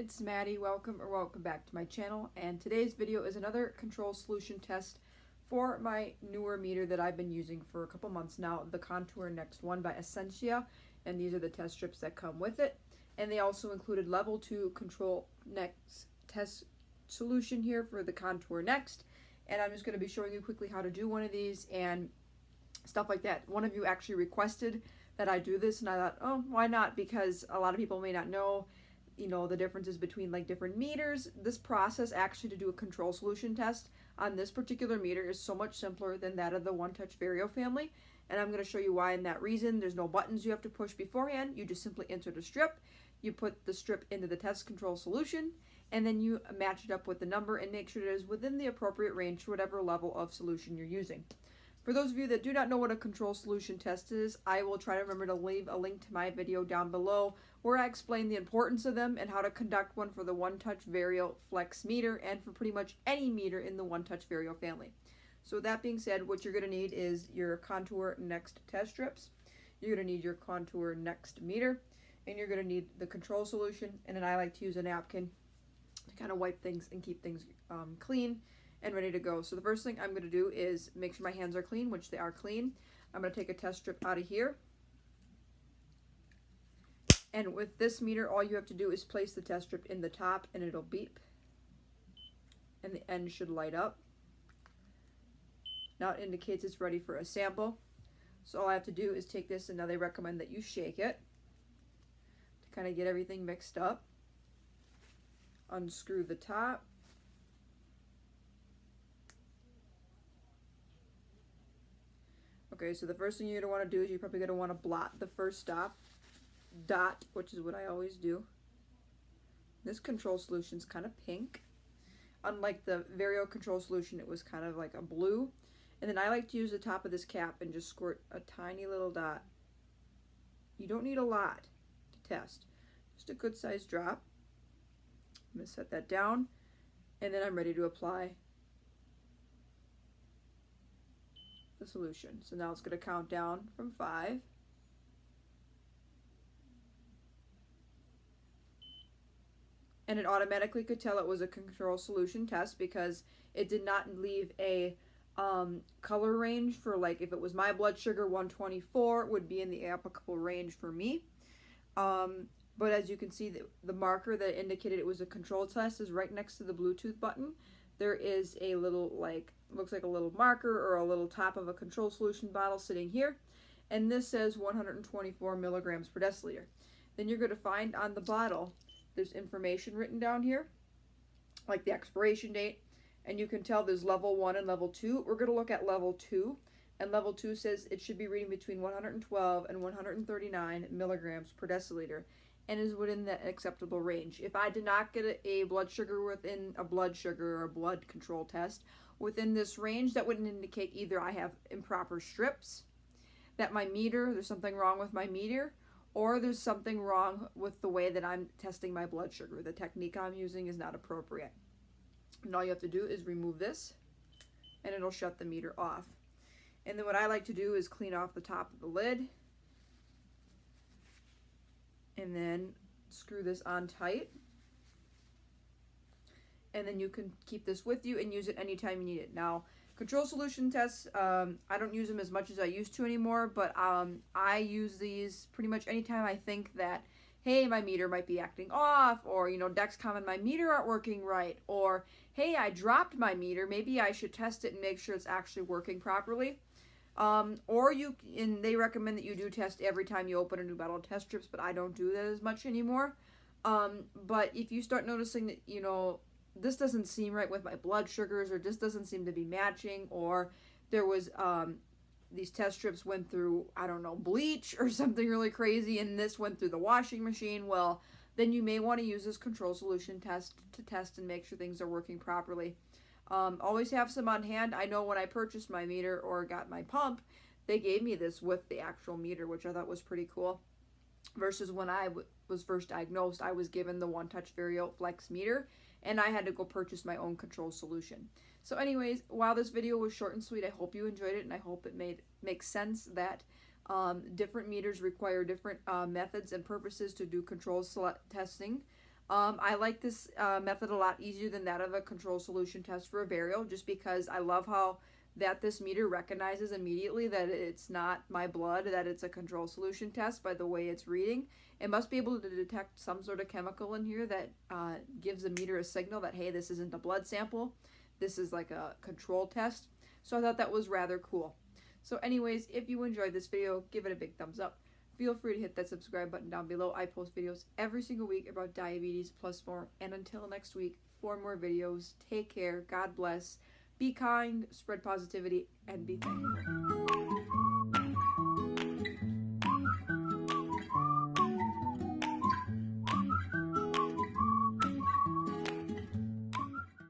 it's Maddie. Welcome back to my channel, and today's video is another control solution test for my newer meter that I've been using for a couple months now, the Contour Next One by Essentia, and these are the test strips that come with it. And they also included level 2 control next test solution here for the Contour Next, and I'm just going to be showing you quickly how to do one of these and stuff like that. One of you actually requested that I do this, and I thought, oh, why not? Because a lot of people may not know, the differences between like different meters. This process actually to do a control solution test on this particular meter is so much simpler than that of the One Touch Verio family, and I'm going to show you why. And that reason, there's no buttons you have to push beforehand. You just simply insert a strip, you put the strip into the test control solution, and then you match it up with the number and make sure it is within the appropriate range for whatever level of solution you're using. For those of you that do not know what a control solution test is, I will try to remember to leave a link to my video down below where I explain the importance of them and how to conduct one for the One Touch Verio Flex meter and for pretty much any meter in the One Touch Verio family. So with that being said, what you're going to need is your Contour Next test strips, you're going to need your Contour Next meter, and you're going to need the control solution, and then I like to use a napkin to kind of wipe things and keep things clean and ready to go. So the first thing I'm going to do is make sure my hands are clean, which they are clean. I'm going to take a test strip out of here. And with this meter, all you have to do is place the test strip in the top and it'll beep. And the end should light up. Now it indicates it's ready for a sample. So all I have to do is take this, and now they recommend that you shake it to kind of get everything mixed up. Unscrew the top. Okay, so the first thing you're going to want to do is you're probably going to want to blot the first dot, which is what I always do. This control solution is kind of pink. Unlike the Verio control solution, it was kind of like a blue. And then I like to use the top of this cap and just squirt a tiny little dot. You don't need a lot to test. Just a good sized drop. I'm going to set that down, and then I'm ready to apply the solution. So now it's going to count down from 5. And it automatically could tell it was a control solution test because it did not leave a color range for, like, if it was my blood sugar, 124 would be in the applicable range for me. But as you can see, the marker that indicated it was a control test is right next to the Bluetooth button. There is a little, looks like a little marker or a little top of a control solution bottle sitting here. And this says 124 milligrams per deciliter. Then you're going to find on the bottle, there's information written down here, like the expiration date. And you can tell there's level 1 and level 2. We're going to look at level 2. And level 2 says it should be reading between 112 and 139 milligrams per deciliter, and is within the acceptable range. If I did not get a blood sugar within a blood sugar or a blood control test within this range, that would indicate either I have improper strips, that my meter, there's something wrong with my meter, or there's something wrong with the way that I'm testing my blood sugar. The technique I'm using is not appropriate. And all you have to do is remove this, and it'll shut the meter off. And then what I like to do is clean off the top of the lid, and then screw this on tight. And then you can keep this with you and use it anytime you need it. Now, control solution tests, I don't use them as much as I used to anymore, but I use these pretty much anytime I think that, hey, my meter might be acting off, or, Dexcom and my meter aren't working right, or, hey, I dropped my meter, maybe I should test it and make sure it's actually working properly. And they recommend that you do test every time you open a new bottle of test strips, but I don't do that as much anymore. But if you start noticing that, this doesn't seem right with my blood sugars, or this doesn't seem to be matching, or there was, these test strips went through, I don't know, bleach or something really crazy, and this went through the washing machine, well, then you may want to use this control solution test to test and make sure things are working properly. Always have some on hand. I know when I purchased my meter or got my pump, they gave me this with the actual meter, which I thought was pretty cool. Versus when I was first diagnosed, I was given the One Touch Verio Flex meter, and I had to go purchase my own control solution. So anyways, while this video was short and sweet, I hope you enjoyed it, and I hope it makes sense that different meters require different methods and purposes to do control testing. I like this method a lot easier than that of a control solution test for a Verio, just because I love how that this meter recognizes immediately that it's not my blood, that it's a control solution test by the way it's reading. It must be able to detect some sort of chemical in here that gives the meter a signal that, hey, this isn't a blood sample. This is like a control test. So I thought that was rather cool. So anyways, if you enjoyed this video, give it a big thumbs up. Feel free to hit that subscribe button down below. I post videos every single week about diabetes plus more. And until next week, 4 more videos. Take care. God bless. Be kind, spread positivity, and be thankful.